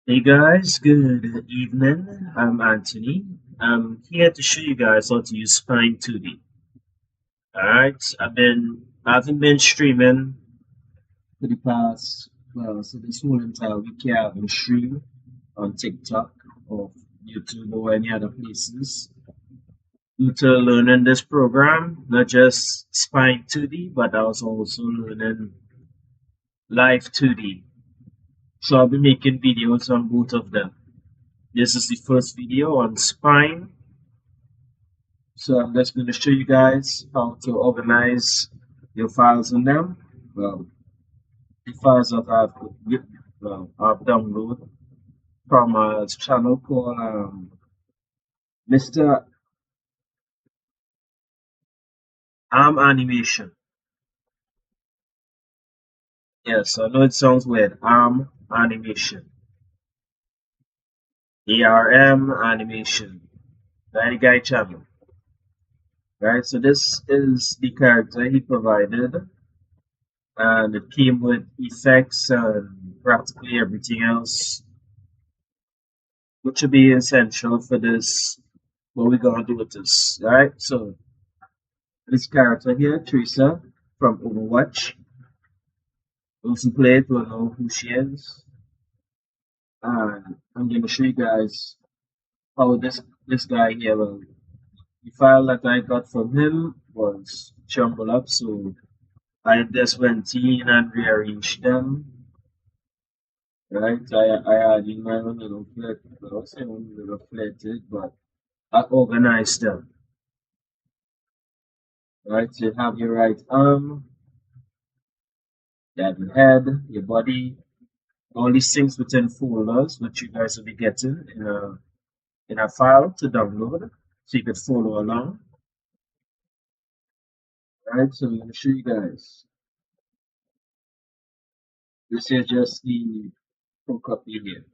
Hey guys, good evening. I'm Anthony. I'm here to show you guys how to use Spine 2D. Alright, I haven't been streaming for the past so this whole entire week here I haven't streamed on TikTok or YouTube or any other places due to learning this program, not just Spine 2D, but I was also learning Live 2D. So I'll be making videos on both of them. This is the first video on Spine. So I'm just going to show you guys how to organize your files in them. Well, the files that I've downloaded from a channel called Mr. Arm Animation. Yes, I know it sounds weird. Arm Animation. ARM Animation. That guy channel. Right, so this is the character he provided, and it came with effects and practically everything else which will be essential for this, what we're gonna do with this. Alright, so this character here, Teresa from Overwatch. Those who play it will know who she is. And I'm gonna show you guys how this guy here will, the file that I got from him was jumbled up, so I just went in and rearranged them. Right, I added my own little flat, I was saying one little flatted, but I organized them. Right, so you have your right arm, you have your head, your body, all these things within folders, which you guys will be getting in a file to download, so you could follow along. Right, so I'm going to show you guys. This is just the full copy here.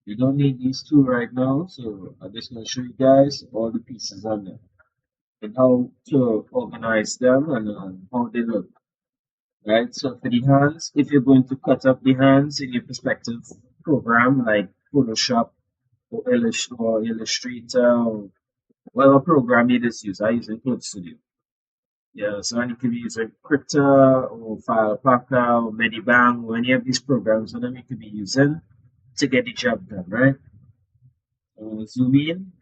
You don't need these two right now, so I'm just going to show you guys all the pieces on them and how to organize them and how they look. Right, so for the hands, if you're going to cut up the hands in your perspective program like Photoshop or Illustrator or whatever program you just use, I use Code Studio. Yeah, so you could be using Krita or FilePacker or Medibang or any of these programs that you could be using to get the job done, right? Zoom in,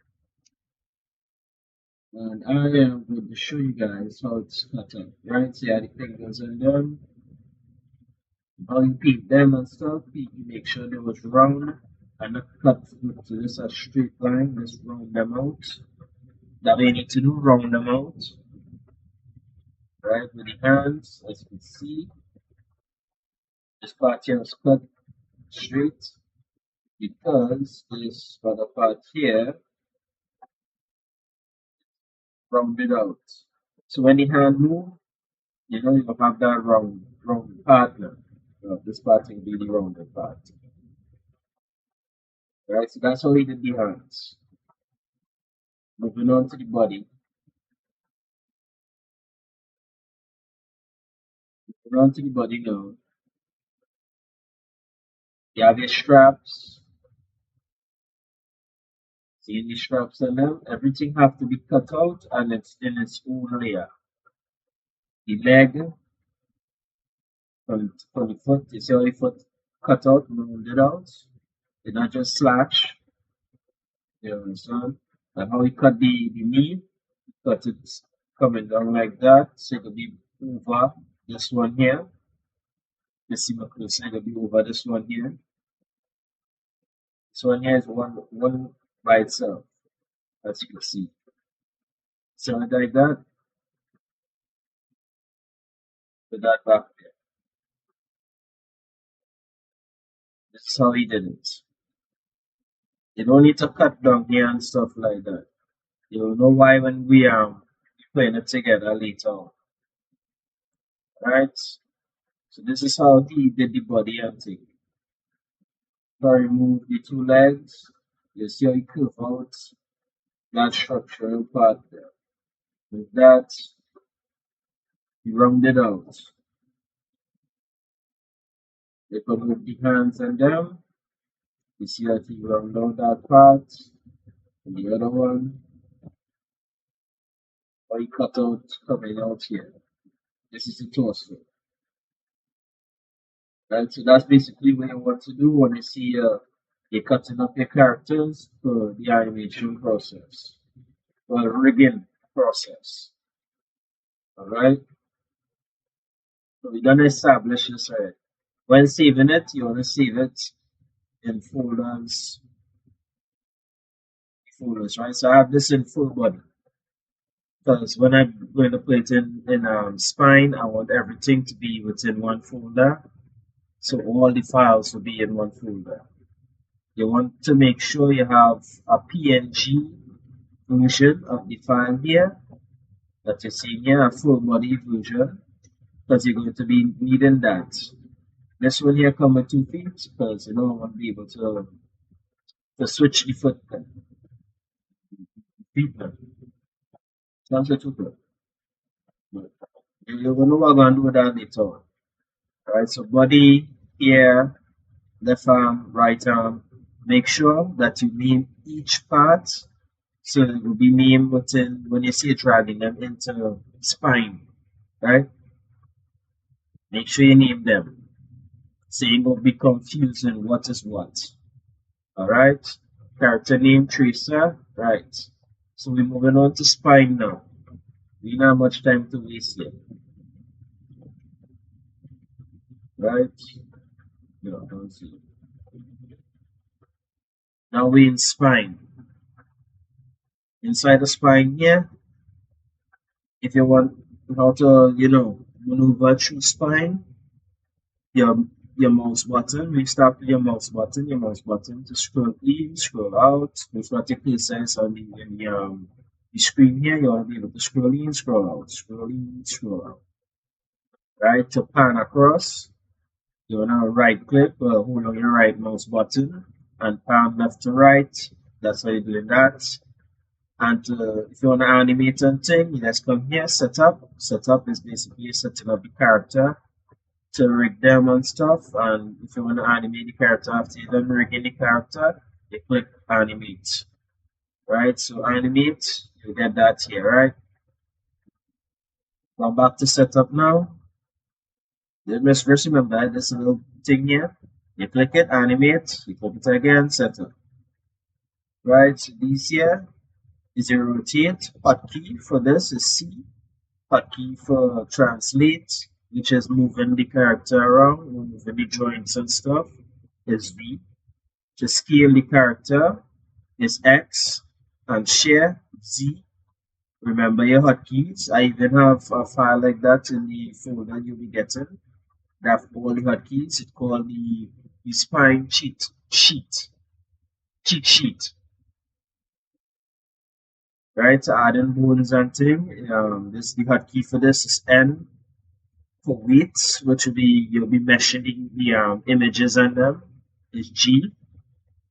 and I am going to show you guys how it's cut up, right? See how the fingers are done, how you paint them and stuff. You make sure they was round and not cut to this a straight line, just round them out. That we need to do, round them out. Right, with the hands, as you can see, this part here is cut straight because this other part here rounded out. So when the hand move, you know you have that round part now. So this part will be the rounded part. Right, so that's how we did the hands. Moving on to the body. Moving on to the body now. You have your straps. See the straps on them? Everything have to be cut out and it's in its own layer. The leg from the foot, you see how the foot cut out, rounded out. It's not just slash. You understand? And how we cut the knee, cut it coming down like that. So it'll be over this one here. You see my close, it'll be over this one here. This one here is one by itself, as you can see. So like that, put that back there. This is how he did it. You don't need to cut down here and stuff like that. You'll know why when we putting it together later on. Right? So this is how he did the body and thing. So remove the two legs. You see how he curve out that structural part there. With that, he rounded out. You can move the hands and them. You see that you download that part, and the other one, or you cut out coming out here. This is the torso, right? So that's basically what you want to do when you see you're cutting up your characters for the animation process, or the rigging process. All right. So we're gonna establish this right. When saving it, you want to save it in folders, right? So I have this in full body because when I'm going to put it in spine, I want everything to be within one folder. So all the files will be in one folder. You want to make sure you have a PNG version of the file here that you're seeing here, a full body version, because you're going to be needing that. This one here come with 2 feet because you don't want to be able to switch the foot feet. Sounds like too good. But you're gonna do that later on. Alright, so body here, left arm, right arm. Make sure that you name each part. So it will be named within when you see dragging them into spine. Right? Make sure you name them. So you won't be confusing what is what. Alright? Character name tracer. Right. So we're moving on to spine now. We don't have much time to waste here. Right? Yeah, don't see. Now we're in spine. Inside the spine here, if you want how to, maneuver through spine, your your mouse button, we start with your mouse button to scroll in, scroll out. With what your cursor is on the screen here, you want to be able to scroll in, scroll out, scroll in, scroll out. Right? To pan across, you want to right click, hold on your right mouse button and pan left to right. That's how you're doing that. And if you want to animate something, you just come here, setup. Setup is basically setting up the character to rig them and stuff. And if you want to animate the character after you're done rigging the character, you click animate. Right? So animate, you get that here, right? Go back to setup now. Just remember this little thing here. You click it, animate, you click it again, setup. Right? So these here is a rotate. Hotkey for this is C. Hotkey for translate, which is moving the character around, moving the joints and stuff, is V. To scale the character is X. And share, Z. Remember your hotkeys. I even have a file like that in the folder you'll be getting. They have all the hotkeys. It's called the spine cheat sheet. Right, to add in bones and thing. This the hotkey for this is N. For weight, which will be you'll be measuring the images on them, is G.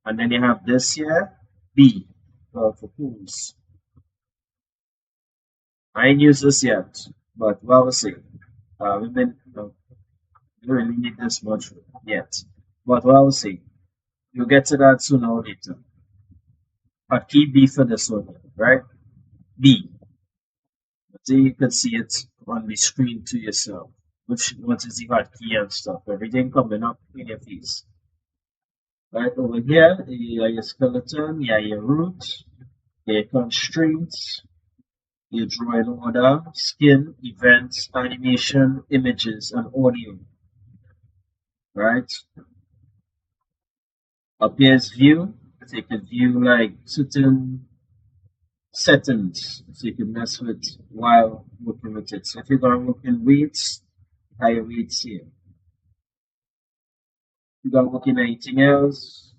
And then you have this here, B for pose. I ain't used this yet, but we'll see. We don't really need this much yet, but we'll see. You'll get to that sooner or later. Hotkey B for this one, right? B. So you can see it on the screen to yourself, what is the hotkey and stuff. Everything coming up in your face. Right over here, you have your skeleton, you have your root, your constraints, your drawing order, skin, events, animation, images, and audio. Right? Up here is view. So you can view like certain settings so you can mess with while working with it. So if you're going to work in weights, higher weights here. If you're going to work in anything else,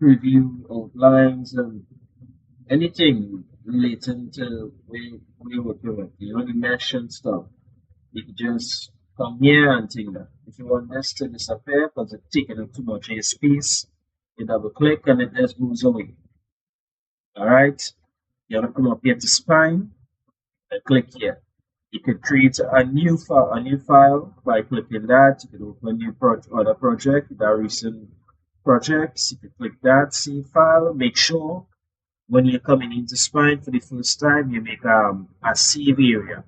preview, outlines, and anything relating to where you're working with. You want to mesh and stuff. You can just come here and take that. If you want this to disappear because it's taking up too much of your space, you double click and it just goes away. Alright? You want to come up here to spine and click here. You can create a new file by clicking that. You can open a new other project, that recent projects. If you click that, save file, make sure when you're coming into Spine for the first time, you make a save area.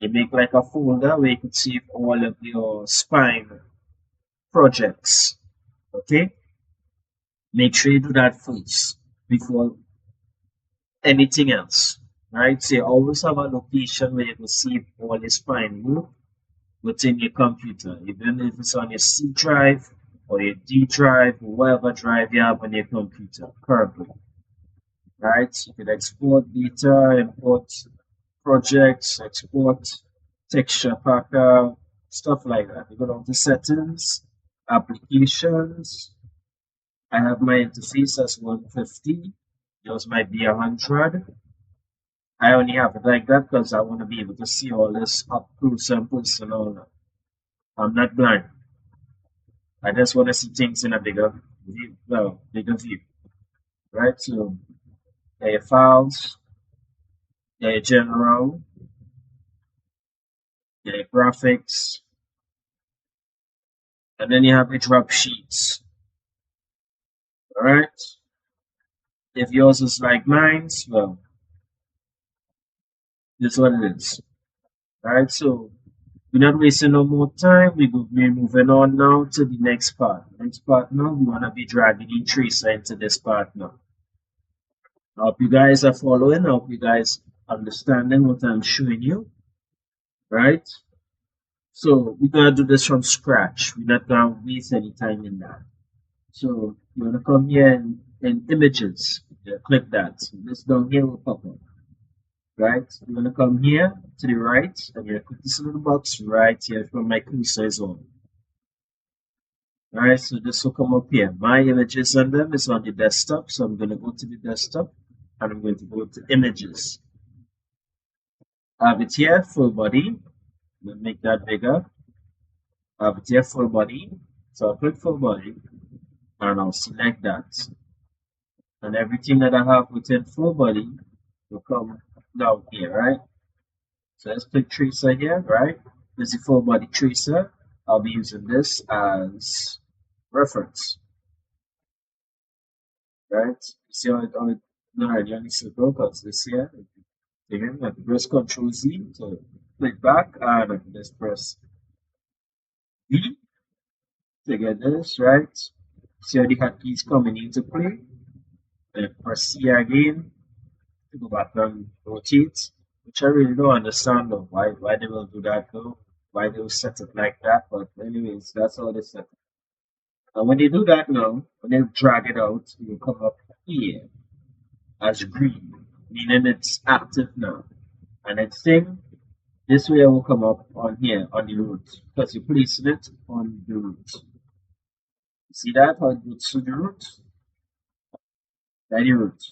You make like a folder where you can save all of your Spine projects. Okay? Make sure you do that first before anything else. Right? So you always have a location where you can save all your Spine work within your computer, even if it's on your C drive or your D drive or whatever drive you have on your computer currently. Right? You can export data, import projects, export texture packer, stuff like that. You go down to settings, applications. I have my interface as 150. Yours might be 100. I only have it like that because I want to be able to see all this up close and personal. I'm not blind. I just want to see things in a bigger view. Well, bigger view. Right? So there are your files, there are your general, there are your graphics, and then you have your drop sheets. Alright? If yours is like mine's, well, this is what it is. Alright, so we're not wasting no more time. We're moving on now to the next part. Next part now, we want to be dragging in Tracer into this part now. I hope you guys are following. I hope you guys understanding what I'm showing you. Right? So we're gonna do this from scratch. We're not gonna waste any time in that. So you wanna come here in images. Yeah, click that. So this down here will pop up. Right? You're gonna come here to the right and you're gonna click this little box right here where my cursor is on. Alright, so this will come up here. My images on them is on the desktop, so I'm gonna go to the desktop and I'm going to go to images. I have it here, full body. Let me make that bigger. I have it here, full body. So I'll click full body and I'll select that. And everything that I have within full body will come down here, right? So let's click tracer here, right? This is full body tracer. I'll be using this as reference, right? See how it already on the circle because this here. Again, I can press Ctrl Z to click back and I can just press V to get this, right? See how the hotkeys coming into play. Then press C again to go back and rotate, which I really don't understand though, why they will do that though, why they will set it like that, but anyways, that's how they set it. And when they do that now, when they drag it out, it will come up here as green, meaning it's active now. And it's saying this way it will come up on here on the root because you're placing it on the root. See that how it goes to the root? By the root.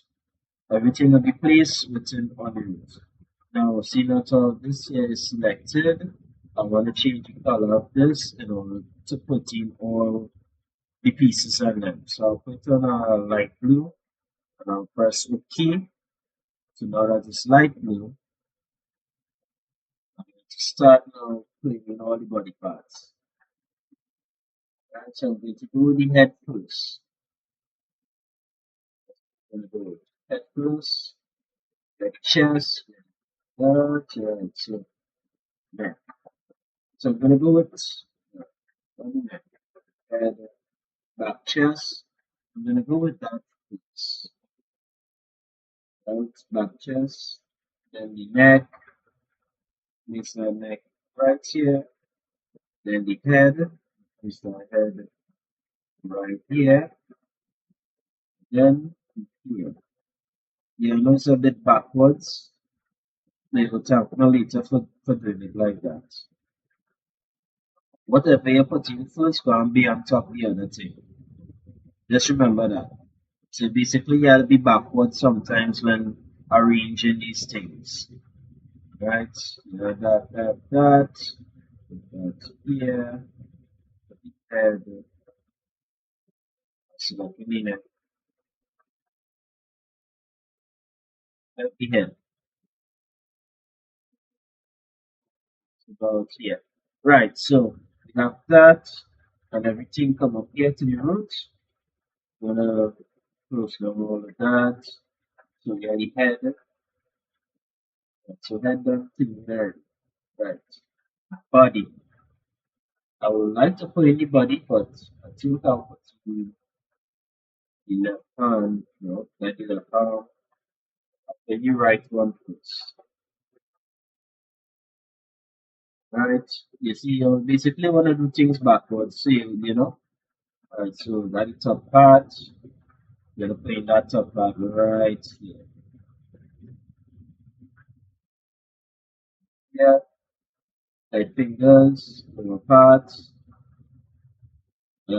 Everything will be placed within on the root. Now see that all this here is selected. I want to change the color of this in order to put in all the pieces on them. So I'll put on a light blue and I'll press OK. So now that it's light blue, I'm going to start now putting in all the body parts. Right, so I'm going to do the head first. I'm going to go head first, the chest, that, so neck. So I'm going to go with neck, head, back, chest. I'm going to go with that first. Right, back, chest, then the neck, place the neck right here, then the head, place the head right here, then here. Yeah, I know it's a bit backwards. They will thank me later for doing it like that. Whatever you put in first gonna be on top of the other thing. Just remember that. So basically you gotta be backwards sometimes when arranging these things. Right? You know, that here, and select the meaning at the head. About here. Right, so we have that and everything come up here to the root. Gonna close down all of that. So yeah, the head. So head done thing there. Right. Body. I would like to put anybody, but I think I'll put the left hand, like the left arm. Then you right one first. Right? You see, you basically want to do things backwards. So, alright, so that the top part, you're gonna play that top part right here. Yeah, like fingers, little parts.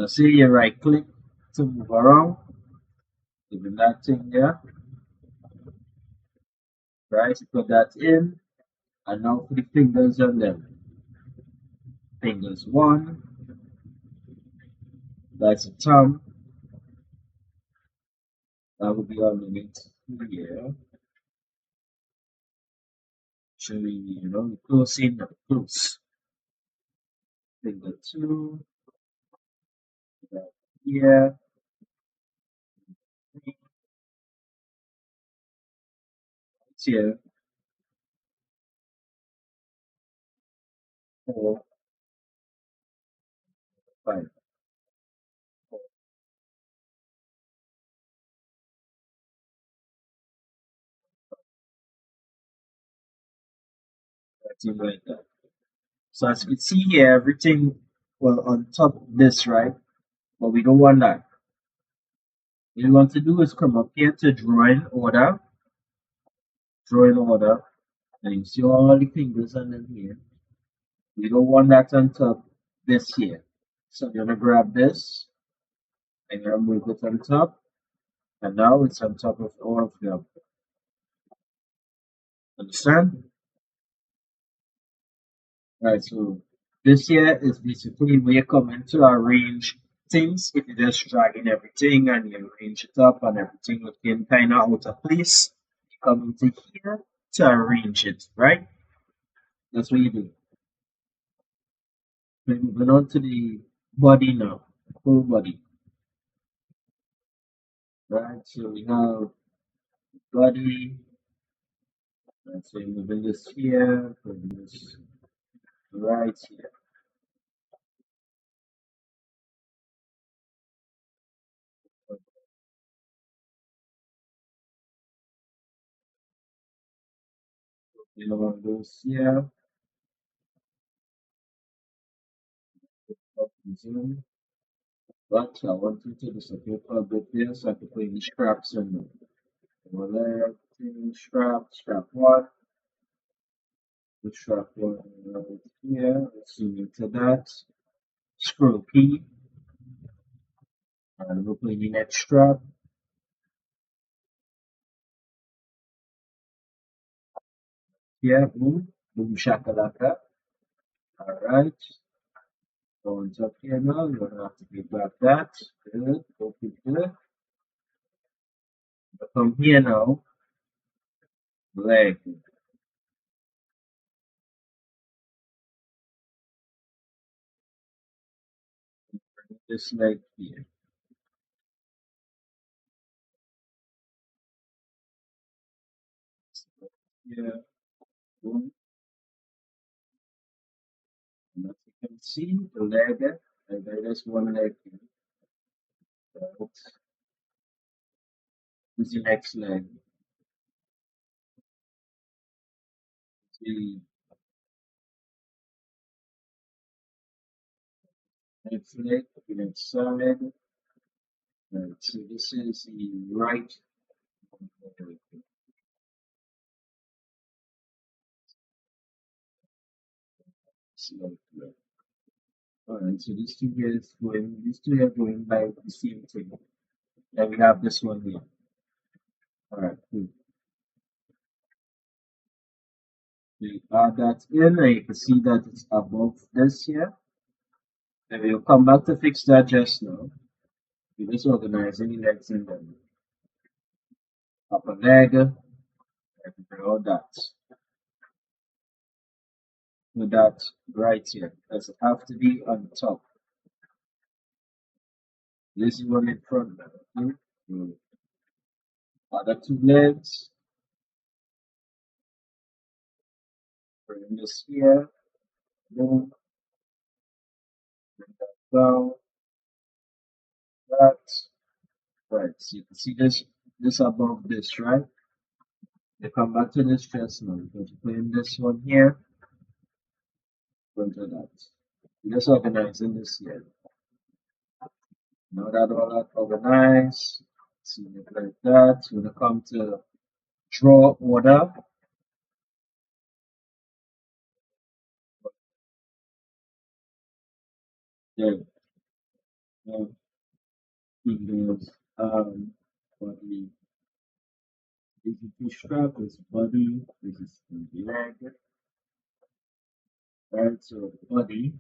See, you right click to move around, even that thing there. Right, so put that in, and now for the fingers on them. Fingers one, that's a thumb, that would be on the here. Showing close in and close. Finger two, right here, three, right here, four, five. Something like that. So as you can see here, everything well on top of this, right? But we don't want that. What we want to do is come up here to drawing order, and you see all the fingers on them here. We don't want that on top this here. So you're gonna grab this and you're gonna move it on top, and now it's on top of all of them. Understand? Right, so this here is basically where you come in to arrange things. If you're just dragging everything and you arrange it up and everything looking kind of out of place, you come into here to arrange it, right? That's what you do. We're moving on to the body now, full body, right? So we have body, right? So you're moving this here, putting this right here. You know, this here, up and zoom. But I want you to disappear for a bit there so I can put the straps in there. Over there, strap one, the strap one right here. Let's zoom into that. Scroll key, and we'll play the next strap. Here, boom shakalaka. Alright. Going up here now, you're gonna have to get back that. Good, okay, good. But from here now, leg. This leg here. Here, boom. And as you can see, the leg, and there is one leg here. Right. This is the next leg. The next leg, the next side. Right. So this is the right leg. Alright, so these two are going by the same thing. Then we have this one here. Alright, cool. We add that in, and you can see that it's above this here. Then we'll come back to fix that just now. We're just organizing the legs in them. Upper leg, and all that. With that right here. Does it have to be on top? This is one in front now. Okay? So, other two legs, bring this here, boom, bring that down, that. Right, so you can see this above this, right? You come back to this chest now. You're going to put in this one here, go to that. Just organizing this here. Now that all that organized, see it like that. So when it come to draw order, there, there's body. This is the strap, this body, this is the leg, right? So body,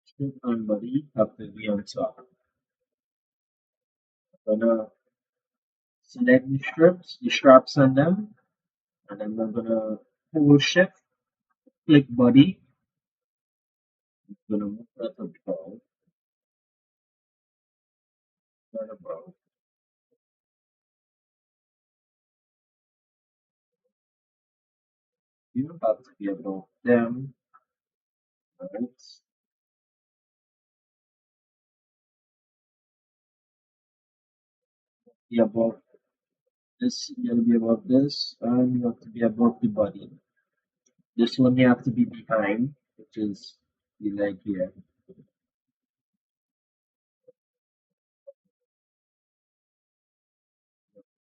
strip and body have to be on top. I'm gonna select the straps on them, and then I'm gonna hold shift, click body, I'm gonna move that above. You have to be above them, right? Be above this, you gotta be above this, and you have to be above the body. This one you have to be behind, which is the leg here.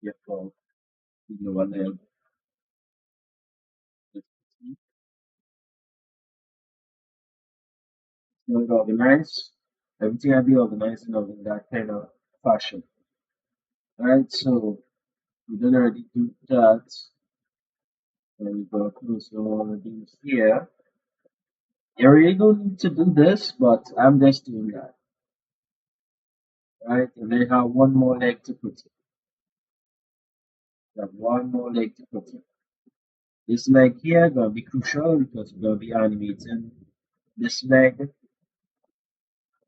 Be above the lower leg. Not organized. Everything will be organized in that kind of fashion. Alright, so we done already do that. And we go close to all of these here. You really don't need to do this, but I'm just doing that. Right? And then have one more leg to put it. You have one more leg to put it. This leg here gonna be crucial because we're gonna be animating this leg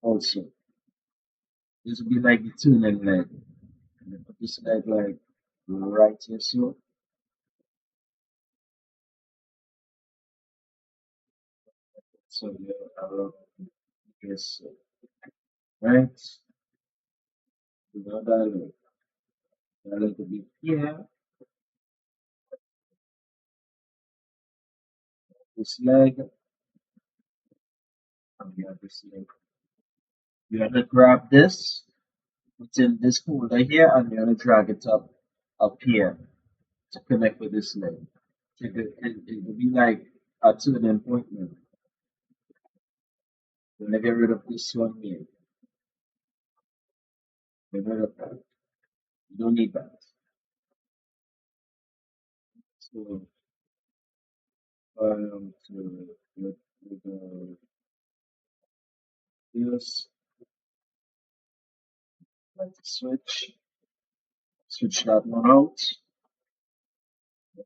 also. This will be like the tuning leg. And then put this leg like right here so. So yeah, yes, right? Another leg. That leg will be here. This leg and the other leg. You're gonna grab this, put in this holder here, and you're gonna drag it up here to connect with this leg. So it will be like a tuning point now. You're gonna get rid of this one here. Get rid of that. You don't need that. So to with this, like switch that one out,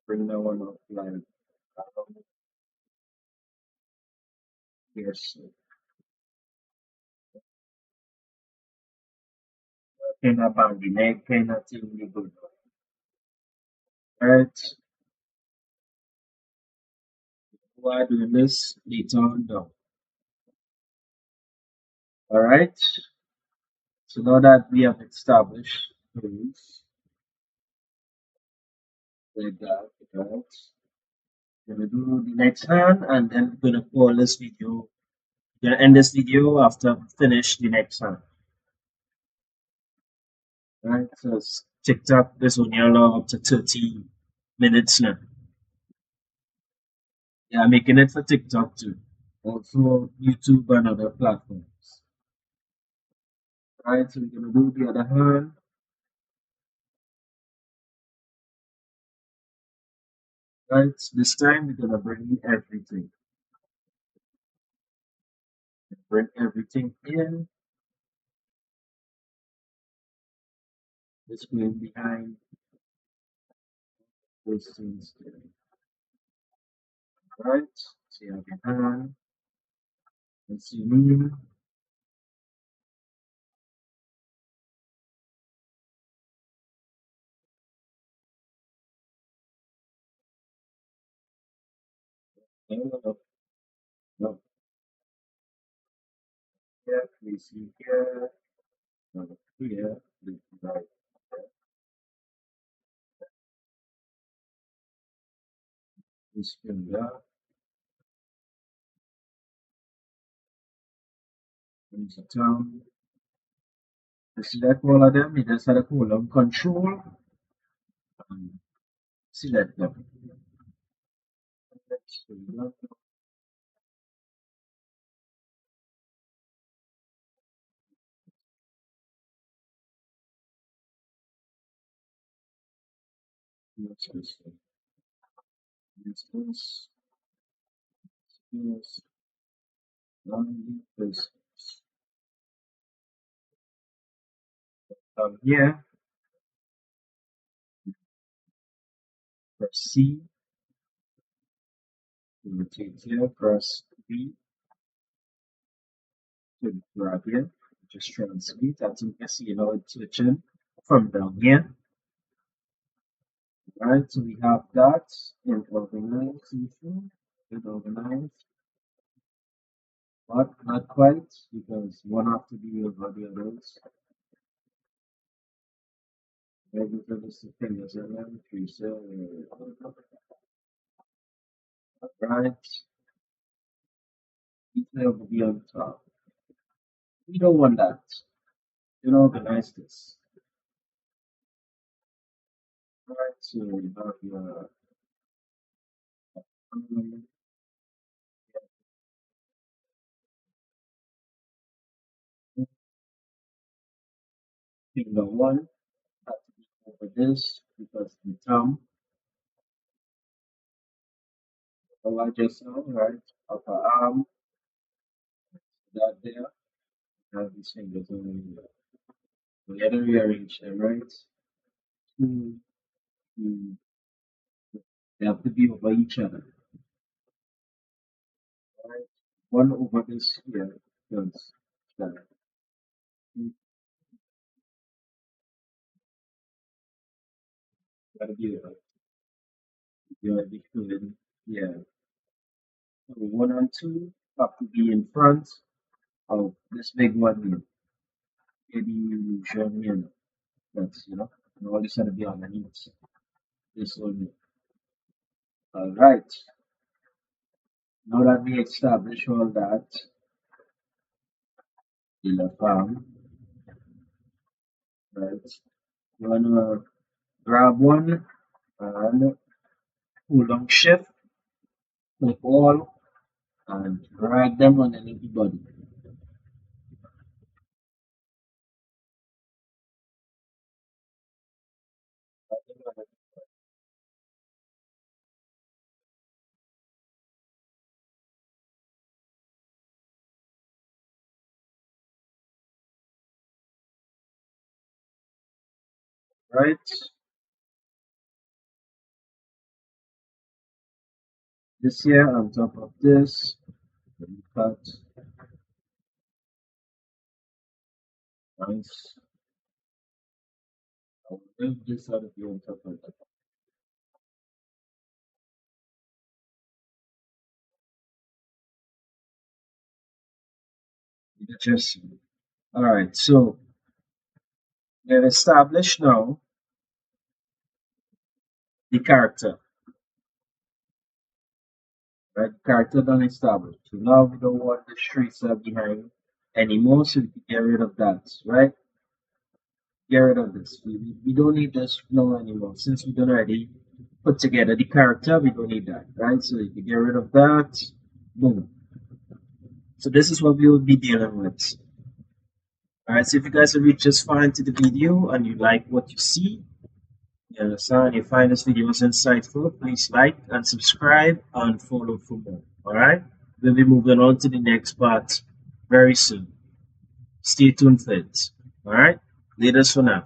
bring that one up like here. So kind of bang the neck, kind of thing you good. Alright, while doing this, later on down. Alright, so now that we have established those like that, right? Gonna do the next hand and then we're gonna call this video. We're gonna end this video after we finish the next hand. Right? So it's TikTok, this one you're allow up to 30 minutes now. Yeah, I'm making it for TikTok too. Also YouTube and other platforms. Right, so we're gonna do the other hand. Right, this time we're gonna bring in everything. Bring everything in. This going behind those things there. right? So you have your hand, insulin, no, no, here, please see here, no, here, please right, this finger, and the tongue. You select all of them, you just have to hold on control and select them. So you have to use this one. Use this, only this. Here, press C, rotate here, press B to grab here, just translate. As you can see, now it's switching from down here. Right, so we have that in organization, in organized, but not quite because one have to be over the others. Maybe for the fingers and then three, so right, detail will be on top. We don't want that. You know, organize this. Right, so you have your um, finger one have to be over this because the thumb, I just now, right, upper arm, that there, have these fingers over here. We gotta rearrange them, right? Two, three, they have to be over each other, right? One over this here, because that. You gotta be you gotta be feeling, yeah. So one and two have to be in front of this big one here. Maybe you show me, that's, and all this gotta be underneath this one here. All right. Now that we establish all that, in the farm, right? You wanna grab one and pull on shift, click all, and drag them underneath the body. Right? This here on top of this, cut, nice. I'll move this out of here on top of that. Just all right. So we've established now the character. Right? Character done established. So now we don't want the streets behind anymore, so we can get rid of that, right? Get rid of this. We don't need this now anymore. Since we don't already put together the character, we don't need that, right? So you can get rid of that. Boom. So this is what we will be dealing with. Alright, so if you guys have reached this far into the video and you like what you see, you understand, you find this video was insightful, please like and subscribe and follow for more. Alright? We'll be moving on to the next part very soon. Stay tuned for it. Alright? Leaders for now.